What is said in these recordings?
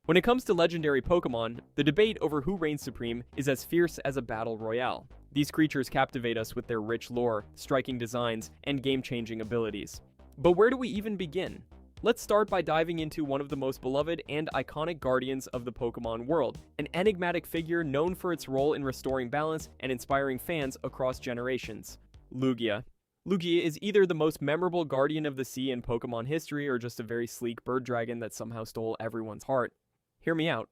When it comes to legendary Pokemon, the debate over who reigns supreme is as fierce as a battle royale. These creatures captivate us with their rich lore, striking designs, and game-changing abilities. But where do we even begin? Let's start by diving into one of the most beloved and iconic guardians of the Pokemon world, an enigmatic figure known for its role in restoring balance and inspiring fans across generations: Lugia. Lugia is either the most memorable guardian of the sea in Pokemon history or just a very sleek bird dragon that somehow stole everyone's heart. Hear me out.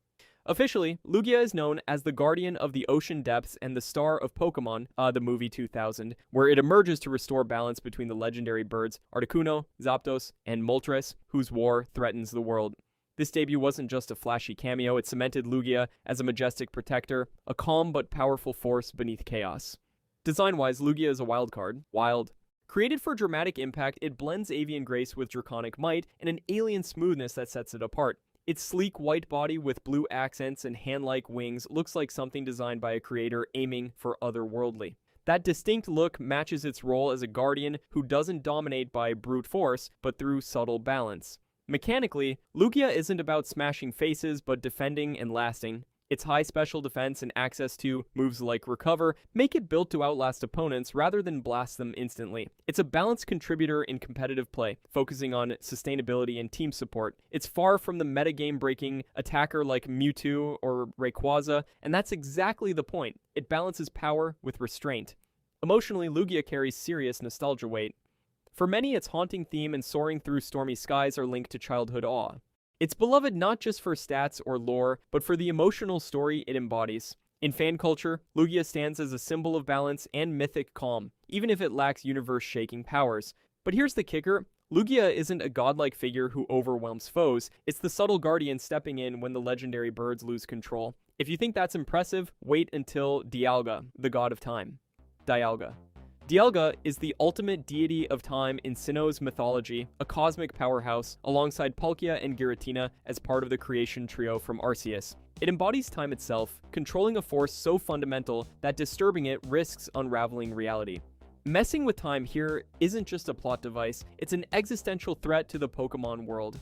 Officially, Lugia is known as the Guardian of the Ocean Depths and the Star of Pokemon, the movie 2000, where it emerges to restore balance between the legendary birds Articuno, Zapdos, and Moltres, whose war threatens the world. This debut wasn't just a flashy cameo, it cemented Lugia as a majestic protector, a calm but powerful force beneath chaos. Design-wise, Lugia is a wild card. Wild. Created for dramatic impact, it blends avian grace with draconic might and an alien smoothness that sets it apart. Its sleek white body with blue accents and hand-like wings looks like something designed by a creator aiming for otherworldly. That distinct look matches its role as a guardian who doesn't dominate by brute force, but through subtle balance. Mechanically, Lugia isn't about smashing faces, but defending and lasting. Its high special defense and access to moves like Recover make it built to outlast opponents rather than blast them instantly. It's a balanced contributor in competitive play, focusing on sustainability and team support. It's far from the metagame-breaking attacker like Mewtwo or Rayquaza, and that's exactly the point. It balances power with restraint. Emotionally, Lugia carries serious nostalgia weight. For many, its haunting theme and soaring through stormy skies are linked to childhood awe. It's beloved not just for stats or lore, but for the emotional story it embodies. In fan culture, Lugia stands as a symbol of balance and mythic calm, even if it lacks universe-shaking powers. But here's the kicker: Lugia isn't a godlike figure who overwhelms foes, it's the subtle guardian stepping in when the legendary birds lose control. If you think that's impressive, wait until Dialga, the god of time. Dialga. Dialga is the ultimate deity of time in Sinnoh's mythology, a cosmic powerhouse, alongside Palkia and Giratina as part of the creation trio from Arceus. It embodies time itself, controlling a force so fundamental that disturbing it risks unraveling reality. Messing with time here isn't just a plot device, it's an existential threat to the Pokemon world.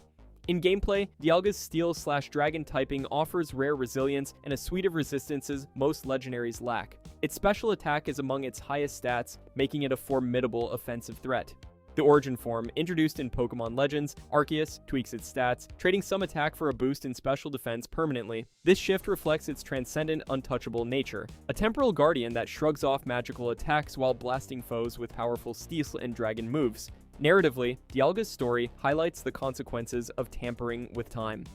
In gameplay, Dialga's Steel/Dragon typing offers rare resilience and a suite of resistances most legendaries lack. Its special attack is among its highest stats, making it a formidable offensive threat. The Origin form, introduced in Pokemon Legends, Arceus, tweaks its stats, trading some attack for a boost in special defense permanently. This shift reflects its transcendent, untouchable nature, a temporal guardian that shrugs off magical attacks while blasting foes with powerful Steel and Dragon moves. Narratively, Dialga's story highlights the consequences of tampering with time.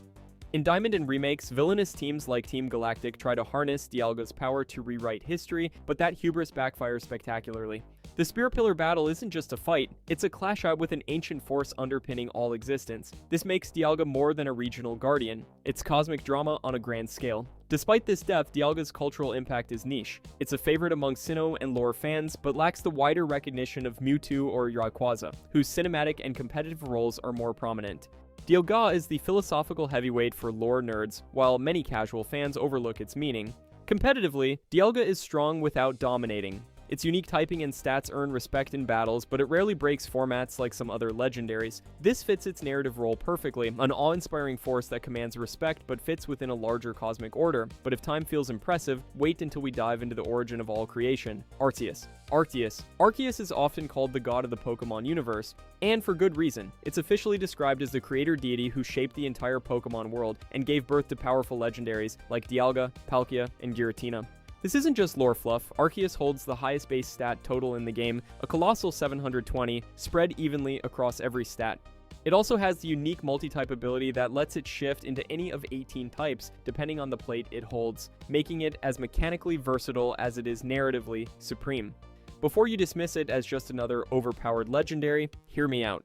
In Diamond and remakes, villainous teams like Team Galactic try to harness Dialga's power to rewrite history, but that hubris backfires spectacularly. The Spirit Pillar battle isn't just a fight, it's a clash out with an ancient force underpinning all existence. This makes Dialga more than a regional guardian. It's cosmic drama on a grand scale. Despite this depth, Dialga's cultural impact is niche. It's a favorite among Sinnoh and lore fans, but lacks the wider recognition of Mewtwo or Rayquaza, whose cinematic and competitive roles are more prominent. Dialga is the philosophical heavyweight for lore nerds, while many casual fans overlook its meaning. Competitively, Dialga is strong without dominating. Its unique typing and stats earn respect in battles, but it rarely breaks formats like some other legendaries. This fits its narrative role perfectly, an awe-inspiring force that commands respect but fits within a larger cosmic order. But if time feels impressive, wait until we dive into the origin of all creation: Arceus. Arceus is often called the god of the Pokemon universe, and for good reason. It's officially described as the creator deity who shaped the entire Pokemon world and gave birth to powerful legendaries like Dialga, Palkia, and Giratina. This isn't just lore fluff. Arceus holds the highest base stat total in the game, a colossal 720, spread evenly across every stat. It also has the unique multi-type ability that lets it shift into any of 18 types, depending on the plate it holds, making it as mechanically versatile as it is narratively supreme. Before you dismiss it as just another overpowered legendary, hear me out.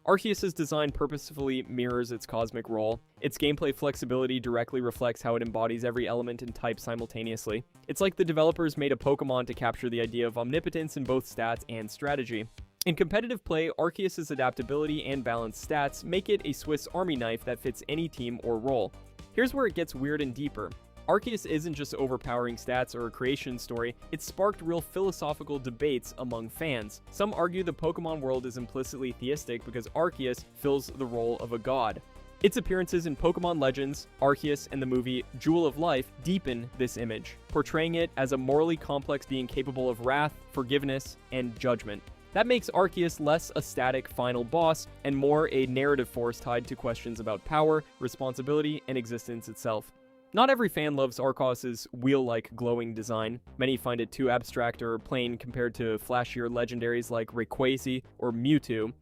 Arceus' design purposefully mirrors its cosmic role. Its gameplay flexibility directly reflects how it embodies every element and type simultaneously. It's like the developers made a Pokemon to capture the idea of omnipotence in both stats and strategy. In competitive play, Arceus' adaptability and balanced stats make it a Swiss Army knife that fits any team or role. Here's where it gets weird and deeper. Arceus isn't just overpowering stats or a creation story, it's sparked real philosophical debates among fans. Some argue the Pokemon world is implicitly theistic because Arceus fills the role of a god. Its appearances in Pokemon Legends, Arceus, and the movie Jewel of Life deepen this image, portraying it as a morally complex being capable of wrath, forgiveness, and judgment. That makes Arceus less a static final boss and more a narrative force tied to questions about power, responsibility, and existence itself. Not every fan loves Arceus' wheel-like glowing design. Many find it too abstract or plain compared to flashier legendaries like Rayquaza or Mewtwo.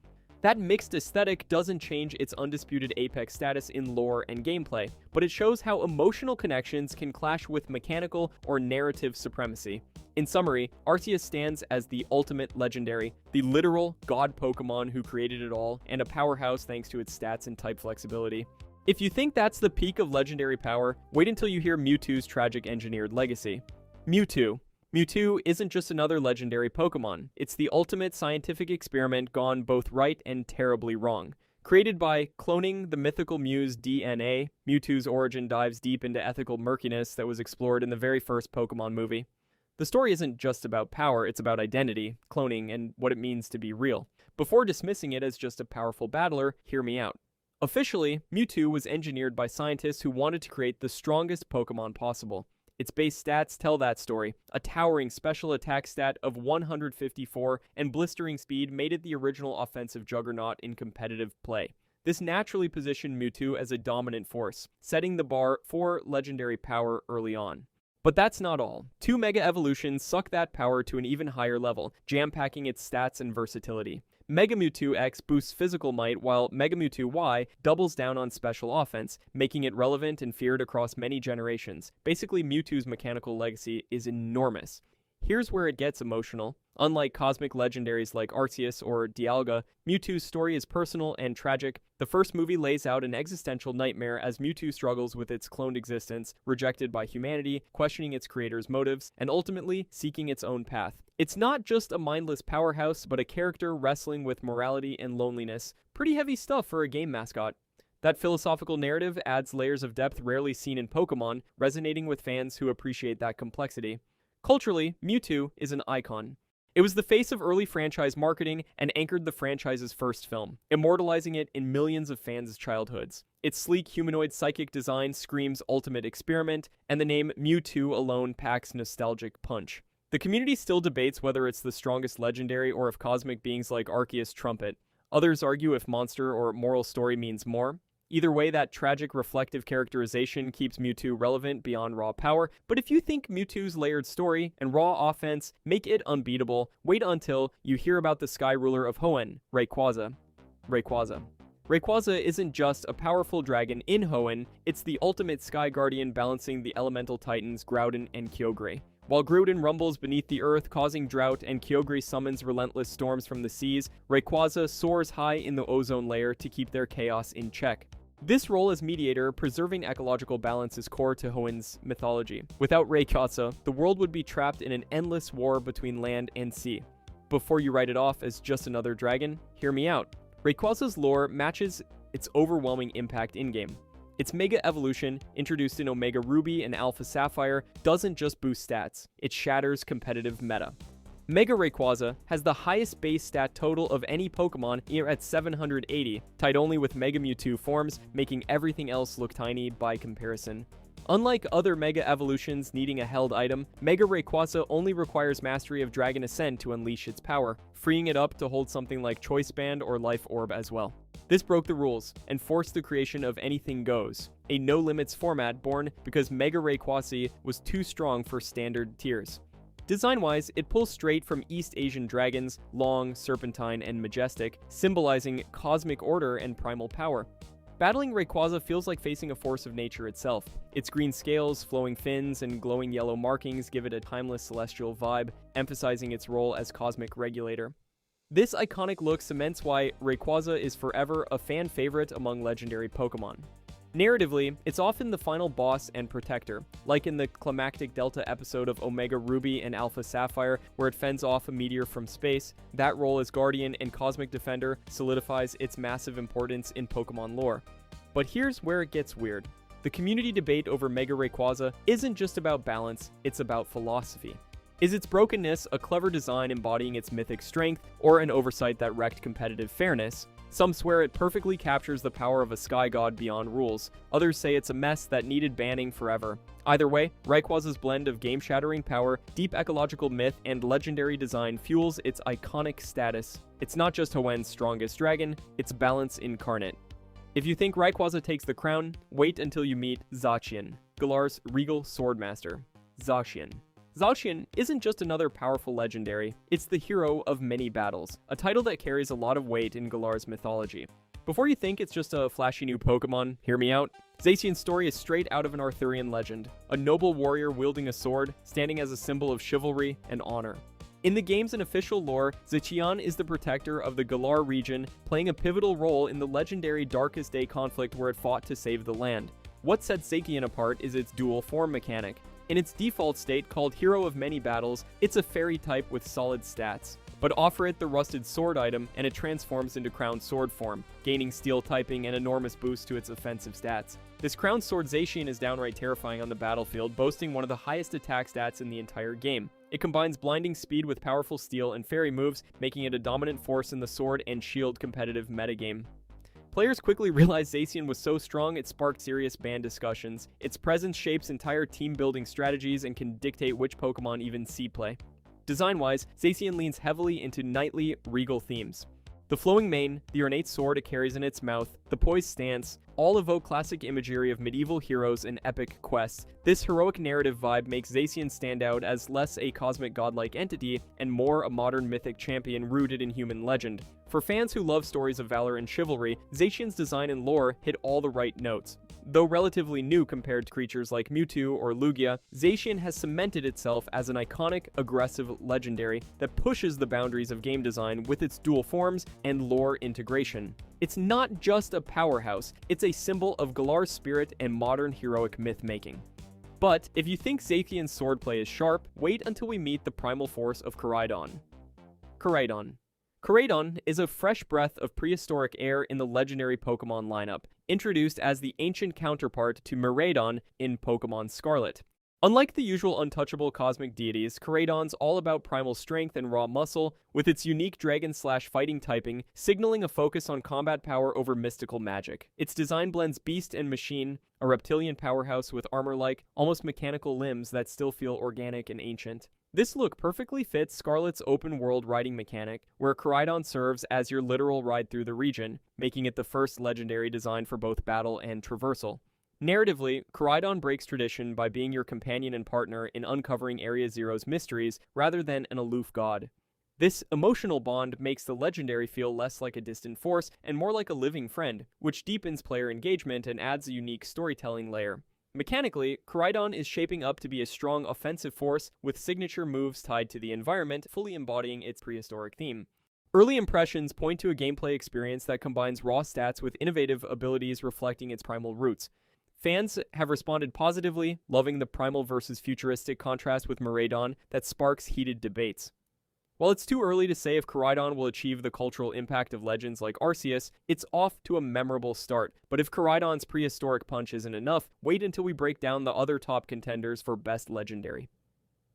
That mixed aesthetic doesn't change its undisputed apex status in lore and gameplay, but it shows how emotional connections can clash with mechanical or narrative supremacy. In summary, Arceus stands as the ultimate legendary, the literal god Pokemon who created it all, and a powerhouse thanks to its stats and type flexibility. If you think that's the peak of legendary power, wait until you hear Mewtwo's tragic engineered legacy. Mewtwo. Mewtwo isn't just another legendary Pokemon, it's the ultimate scientific experiment gone both right and terribly wrong. Created by cloning the mythical Mew's DNA, Mewtwo's origin dives deep into ethical murkiness that was explored in the very first Pokemon movie. The story isn't just about power, it's about identity, cloning, and what it means to be real. Before dismissing it as just a powerful battler, hear me out. Officially, Mewtwo was engineered by scientists who wanted to create the strongest Pokemon possible. Its base stats tell that story. A towering special attack stat of 154 and blistering speed made it the original offensive juggernaut in competitive play. This naturally positioned Mewtwo as a dominant force, setting the bar for legendary power early on. But that's not all. 2 Mega Evolutions suck that power to an even higher level, jam-packing its stats and versatility. Mega Mewtwo X boosts physical might, while Mega Mewtwo Y doubles down on special offense, making it relevant and feared across many generations. Basically, Mewtwo's mechanical legacy is enormous. Here's where it gets emotional. Unlike cosmic legendaries like Arceus or Dialga, Mewtwo's story is personal and tragic. The first movie lays out an existential nightmare as Mewtwo struggles with its cloned existence, rejected by humanity, questioning its creator's motives, and ultimately seeking its own path. It's not just a mindless powerhouse, but a character wrestling with morality and loneliness. Pretty heavy stuff for a game mascot. That philosophical narrative adds layers of depth rarely seen in Pokemon, resonating with fans who appreciate that complexity. Culturally, Mewtwo is an icon. It was the face of early franchise marketing and anchored the franchise's first film, immortalizing it in millions of fans' childhoods. Its sleek humanoid psychic design screams ultimate experiment, and the name Mewtwo alone packs nostalgic punch. The community still debates whether it's the strongest legendary or if cosmic beings like Arceus trump it. Others argue if monster or moral story means more. Either way, that tragic reflective characterization keeps Mewtwo relevant beyond raw power, but if you think Mewtwo's layered story and raw offense make it unbeatable, wait until you hear about the Sky Ruler of Hoenn, Rayquaza. Rayquaza isn't just a powerful dragon in Hoenn, it's the ultimate Sky Guardian balancing the elemental titans Groudon and Kyogre. While Groudon rumbles beneath the earth, causing drought, and Kyogre summons relentless storms from the seas, Rayquaza soars high in the ozone layer to keep their chaos in check. This role as mediator, preserving ecological balance, is core to Hoenn's mythology. Without Rayquaza, the world would be trapped in an endless war between land and sea. Before you write it off as just another dragon, hear me out. Rayquaza's lore matches its overwhelming impact in-game. Its Mega Evolution, introduced in Omega Ruby and Alpha Sapphire, doesn't just boost stats, it shatters competitive meta. Mega Rayquaza has the highest base stat total of any Pokemon here at 780, tied only with Mega Mewtwo forms, making everything else look tiny by comparison. Unlike other Mega Evolutions needing a held item, Mega Rayquaza only requires mastery of Dragon Ascent to unleash its power, freeing it up to hold something like Choice Band or Life Orb as well. This broke the rules and forced the creation of Anything Goes, a no-limits format born because Mega Rayquaza was too strong for standard tiers. Design-wise, it pulls straight from East Asian dragons, long, serpentine, and majestic, symbolizing cosmic order and primal power. Battling Rayquaza feels like facing a force of nature itself. Its green scales, flowing fins, and glowing yellow markings give it a timeless celestial vibe, emphasizing its role as cosmic regulator. This iconic look cements why Rayquaza is forever a fan favorite among legendary Pokemon. Narratively, it's often the final boss and protector, like in the climactic Delta episode of Omega Ruby and Alpha Sapphire, where it fends off a meteor from space. That role as Guardian and Cosmic Defender solidifies its massive importance in Pokemon lore. But here's where it gets weird. The community debate over Mega Rayquaza isn't just about balance, it's about philosophy. Is its brokenness a clever design embodying its mythic strength, or an oversight that wrecked competitive fairness? Some swear it perfectly captures the power of a sky god beyond rules. Others say it's a mess that needed banning forever. Either way, Rayquaza's blend of game-shattering power, deep ecological myth, and legendary design fuels its iconic status. It's not just Hoenn's strongest dragon, it's balance incarnate. If you think Rayquaza takes the crown, wait until you meet Zacian, Galar's regal swordmaster. Zacian. Zacian isn't just another powerful legendary, it's the hero of many battles, a title that carries a lot of weight in Galar's mythology. Before you think it's just a flashy new Pokemon, hear me out. Zacian's story is straight out of an Arthurian legend, a noble warrior wielding a sword, standing as a symbol of chivalry and honor. In the game's unofficial lore, Zacian is the protector of the Galar region, playing a pivotal role in the legendary Darkest Day conflict where it fought to save the land. What sets Zacian apart is its dual form mechanic. In its default state, called Hero of Many Battles, it's a fairy type with solid stats. But offer it the Rusted Sword item, and it transforms into Crown Sword form, gaining Steel typing and enormous boost to its offensive stats. This Crown Sword Zacian is downright terrifying on the battlefield, boasting one of the highest attack stats in the entire game. It combines blinding speed with powerful steel and fairy moves, making it a dominant force in the sword and shield competitive metagame. Players quickly realized Zacian was so strong it sparked serious ban discussions. Its presence shapes entire team-building strategies and can dictate which Pokemon even see play. Design-wise, Zacian leans heavily into knightly, regal themes. The flowing mane, the ornate sword it carries in its mouth, the poised stance, all evoke classic imagery of medieval heroes and epic quests. This heroic narrative vibe makes Zacian stand out as less a cosmic godlike entity and more a modern mythic champion rooted in human legend. For fans who love stories of valor and chivalry, Zacian's design and lore hit all the right notes. Though relatively new compared to creatures like Mewtwo or Lugia, Zacian has cemented itself as an iconic, aggressive legendary that pushes the boundaries of game design with its dual forms and lore integration. It's not just a powerhouse, it's a symbol of Galar's spirit and modern heroic myth-making. But if you think Zacian's swordplay is sharp, wait until we meet the primal force of Koraidon. Koraidon. Koraidon is a fresh breath of prehistoric air in the legendary Pokemon lineup, introduced as the ancient counterpart to Miraidon in Pokemon Scarlet. Unlike the usual untouchable cosmic deities, Koraidon's all about primal strength and raw muscle, with its unique dragon/fighting typing, signaling a focus on combat power over mystical magic. Its design blends beast and machine, a reptilian powerhouse with armor-like, almost mechanical limbs that still feel organic and ancient. This look perfectly fits Scarlet's open-world riding mechanic, where Koraidon serves as your literal ride through the region, making it the first legendary design for both battle and traversal. Narratively, Koraidon breaks tradition by being your companion and partner in uncovering Area Zero's mysteries rather than an aloof god. This emotional bond makes the legendary feel less like a distant force and more like a living friend, which deepens player engagement and adds a unique storytelling layer. Mechanically, Koraidon is shaping up to be a strong offensive force with signature moves tied to the environment, fully embodying its prehistoric theme. Early impressions point to a gameplay experience that combines raw stats with innovative abilities reflecting its primal roots. Fans have responded positively, loving the primal versus futuristic contrast with Miraidon that sparks heated debates. While it's too early to say if Koraidon will achieve the cultural impact of legends like Arceus, it's off to a memorable start. But if Koraidon's prehistoric punch isn't enough, wait until we break down the other top contenders for best legendary.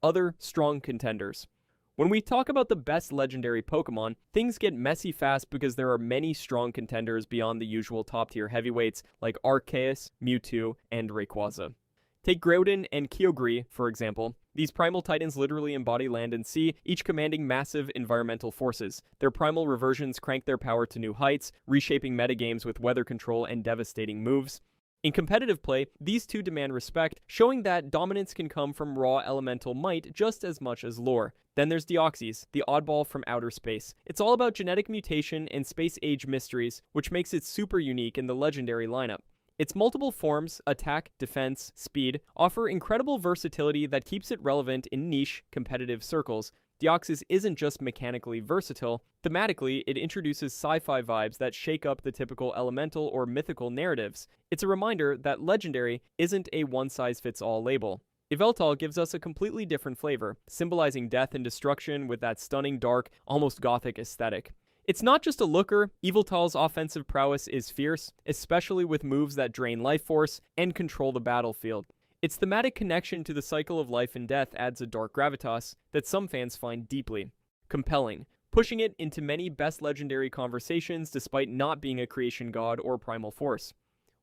Other strong contenders. When we talk about the best legendary Pokemon, things get messy fast because there are many strong contenders beyond the usual top-tier heavyweights like Arceus, Mewtwo, and Rayquaza. Take Groudon and Kyogre, for example. These primal titans literally embody land and sea, each commanding massive environmental forces. Their primal reversions crank their power to new heights, reshaping metagames with weather control and devastating moves. In competitive play, these two demand respect, showing that dominance can come from raw elemental might just as much as lore. Then there's Deoxys, the oddball from outer space. It's all about genetic mutation and space-age mysteries, which makes it super unique in the legendary lineup. Its multiple forms, attack, defense, speed, offer incredible versatility that keeps it relevant in niche, competitive circles. Deoxys isn't just mechanically versatile, thematically it introduces sci-fi vibes that shake up the typical elemental or mythical narratives. It's a reminder that legendary isn't a one-size-fits-all label. Yveltal gives us a completely different flavor, symbolizing death and destruction with that stunning dark, almost gothic aesthetic. It's not just a looker, Yveltal's offensive prowess is fierce, especially with moves that drain life force and control the battlefield. Its thematic connection to the cycle of life and death adds a dark gravitas that some fans find deeply compelling. pushing it into many best legendary conversations despite not being a creation god or primal force.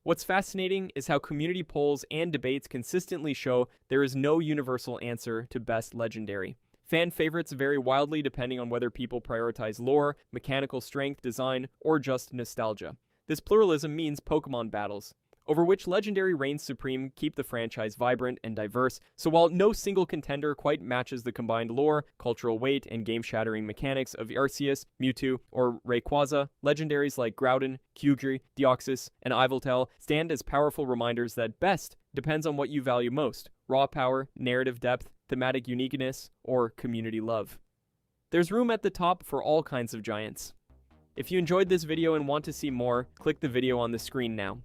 What's fascinating is how community polls and debates consistently show there is no universal answer to best legendary. Fan favorites vary wildly depending on whether people prioritize lore, mechanical strength, design, or just nostalgia. This pluralism means Pokemon battles over which legendary reigns supreme keep the franchise vibrant and diverse, so while no single contender quite matches the combined lore, cultural weight, and game-shattering mechanics of Arceus, Mewtwo, or Rayquaza, legendaries like Groudon, Kyogre, Deoxys, and Yveltal stand as powerful reminders that best depends on what you value most: raw power, narrative depth, thematic uniqueness, or community love. There's room at the top for all kinds of giants. If you enjoyed this video and want to see more, click the video on the screen now.